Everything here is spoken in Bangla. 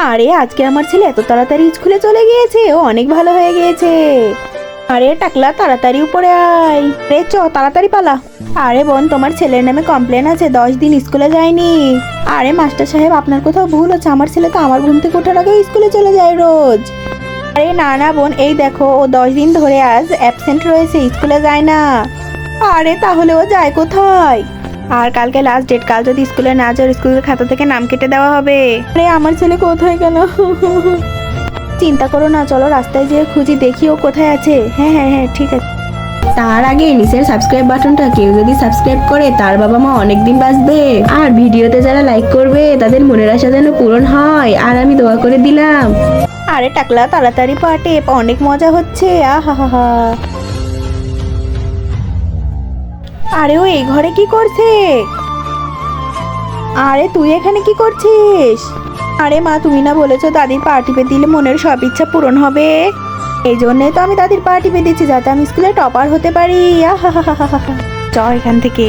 আরে আজকে আমার ছেলে এত তাড়াতাড়ি স্কুলে চলে গিয়েছে, ও অনেক ভালো হয়ে গিয়েছে। আরে টাকলা তাড়াতাড়ি উপরে আয় রে, চ তাড়াতাড়ি পালা। আরে বোন, তোমার ছেলের নামে কমপ্লেন আছে, 10 দিন স্কুলে যায়নি। আরে মাস্টার সাহেব, আপনার কোথাও ভুল হচ্ছে, আমার ছেলে তো আমার ঘুম থেকে ওঠার আগে স্কুলে চলে যায় রোজ। আরে না না বোন, এই দেখো ও 10 দিন ধরে আজ অ্যাবসেন্ট রয়েছে, স্কুলে যায় না। আরে তাহলে ও যায় কোথায়? আর কালকে লাস্ট ডেট, কাল যদি স্কুলে না যায় স্কুলের খাতা থেকে নাম কেটে দেওয়া হবে। আরে আমার ছেলে কোথায় গেল? চিন্তা করো না, চলো রাস্তায় যেয়ে খুঁজি, দেখি ও কোথায় আছে। হ্যাঁ হ্যাঁ হ্যাঁ ঠিক আছে। তার আগে নিচের সাবস্ক্রাইব বাটনটা কেউ যদি সাবস্ক্রাইব করে তার বাবা মা অনেকদিন বাঁচবে। আর ভিডিওতে যারা লাইক করবে তাদের মনের আশা যেন পূরণ হয়, আর আমি দোয়া করে দিলাম। আরে টাকলা তাড়াতাড়ি পাটে, অনেক মজা হচ্ছে। আহা হা হা। আরে ও এই ঘরে কি করছে? আরে তুই এখানে কি করছিস? আরে মা, তুমি না বলেছো দাদির পা টিপে দিলে মনের সব ইচ্ছা পূরণ হবে? এই জন্যই তো আমি দাদির পা টিপে দিচ্ছি, যাতে আমি স্কুলে টপার হতে পারি। আহা হা হা হা। চ এখান থেকে।